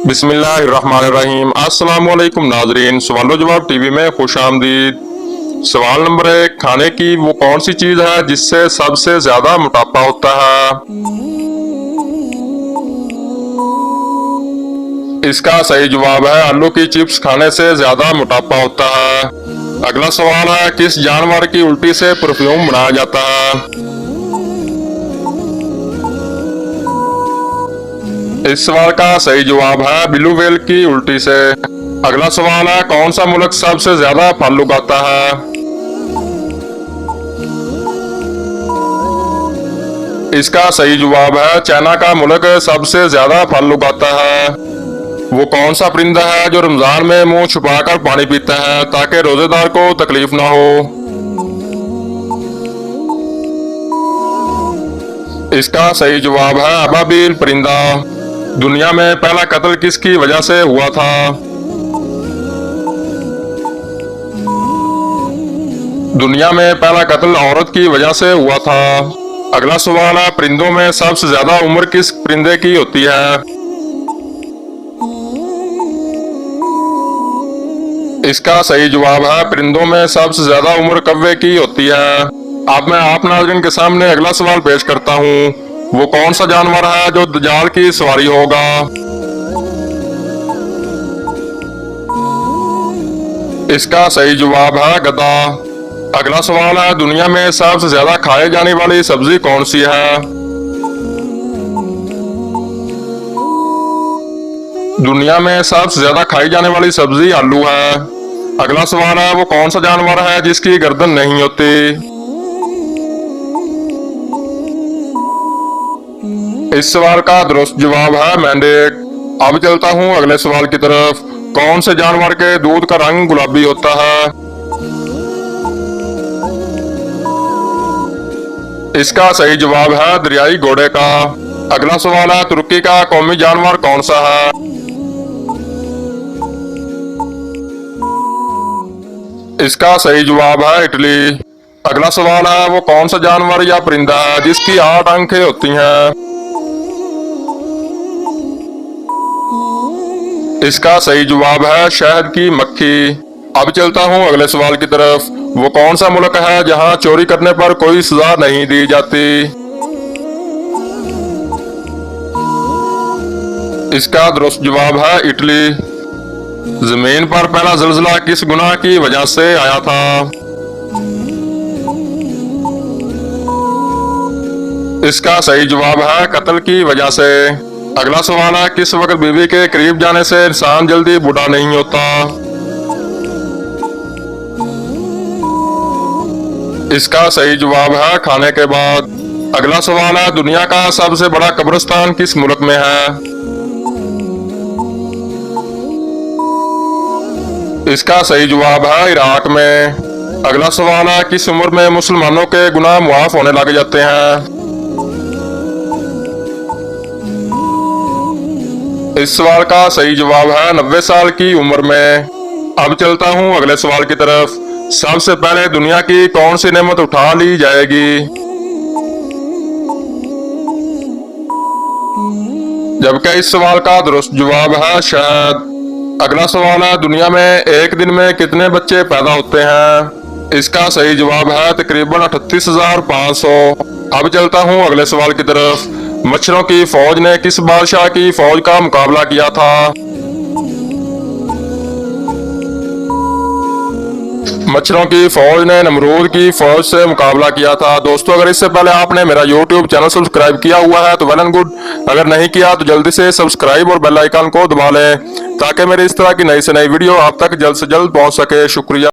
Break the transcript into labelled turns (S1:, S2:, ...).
S1: बिस्मिल्लाहिर्रहमानिर्रहीम। अस्सलामुअलैकुम नाजरीन, सवालो जवाब टीवी में खुश आमदीद। सवाल नंबर 1, खाने की वो कौन सी चीज है जिससे सबसे ज्यादा मोटापा होता है? इसका सही जवाब है आलू की चिप्स खाने से ज्यादा मोटापा होता है। अगला सवाल है, किस जानवर की उल्टी से परफ्यूम बनाया जाता है? इस सवाल का सही जवाब है ब्लू व्हेल की उल्टी से। अगला सवाल है, कौन सा मुल्क सबसे ज्यादा फल उगाता है? इसका सही जवाब है चाइना का मुल्क सबसे ज्यादा फल उगाता है। वो कौन सा परिंदा है जो रमजान में मुंह छुपाकर पानी पीता है ताकि रोजेदार को तकलीफ ना हो? इसका सही जवाब है अबाबील परिंदा। दुनिया में पहला कत्ल किसकी वजह से हुआ था? दुनिया में पहला कत्ल औरत की वजह से हुआ था। अगला सवाल है, परिंदों में सबसे ज्यादा उम्र किस परिंदे की होती है? इसका सही जवाब है परिंदों में सबसे ज्यादा उम्र कौवे की होती है। अब मैं आप नाज़रीन के सामने अगला सवाल पेश करता हूँ, वो कौन सा जानवर है जो दज्जाल की सवारी होगा? इसका सही जवाब है गधा। अगला सवाल है, दुनिया में सबसे ज्यादा खाए जाने वाली सब्जी कौन सी है? दुनिया में सबसे ज्यादा खाई जाने वाली सब्जी आलू है। अगला सवाल है, वो कौन सा जानवर है जिसकी गर्दन नहीं होती? इस सवाल का दुरुस्त जवाब है मेंढक। अब चलता हूँ अगले सवाल की तरफ, कौन से जानवर के दूध का रंग गुलाबी होता है? इसका सही जवाब है दरियाई घोड़े का। अगला सवाल है, तुर्की का कौमी जानवर कौन सा है? इसका सही जवाब है इटली। अगला सवाल है, वो कौन सा जानवर या परिंदा है जिसकी 8 आंखें होती हैं? इसका सही जवाब है शहद की मक्खी। अब चलता हूँ अगले सवाल की तरफ, वो कौन सा मुल्क है जहाँ चोरी करने पर कोई सजा नहीं दी जाती? इसका दुरुस्त जवाब है इटली। जमीन पर पहला ज़िल्ज़ला किस गुनाह की वजह से आया था? इसका सही जवाब है कत्ल की वजह से। अगला सवाल है, किस वक्त बीवी के करीब जाने से इंसान जल्दी बूढ़ा नहीं होता? इसका सही जवाब है खाने के बाद। अगला सवाल है, दुनिया का सबसे बड़ा कब्रिस्तान किस मुल्क में है? इसका सही जवाब है इराक में। अगला सवाल है, किस उम्र में मुसलमानों के गुनाह मुआफ होने लग जाते हैं? इस सवाल का सही जवाब है 90 साल की उम्र में। अब चलता हूँ अगले सवाल की तरफ, सबसे पहले दुनिया की कौन सी नेमत उठा ली जाएगी? जबकि इस सवाल का दुरुस्त जवाब है शहद। अगला सवाल है, दुनिया में एक दिन में कितने बच्चे पैदा होते हैं? इसका सही जवाब है तकरीबन 38,500। अब चलता हूँ अगले सवाल की तरफ, मच्छरों की फौज ने किस बादशाह की फौज का मुकाबला किया था? मच्छरों की फौज ने नमरूद की फौज से मुकाबला किया था। दोस्तों, अगर इससे पहले आपने मेरा YouTube चैनल सब्सक्राइब किया हुआ है तो वेल एंड गुड, अगर नहीं किया तो जल्दी से सब्सक्राइब और बेल आइकन को दबा लें ताकि मेरी इस तरह की नई से नई वीडियो आप तक जल्द से जल्द पहुंच सके। शुक्रिया।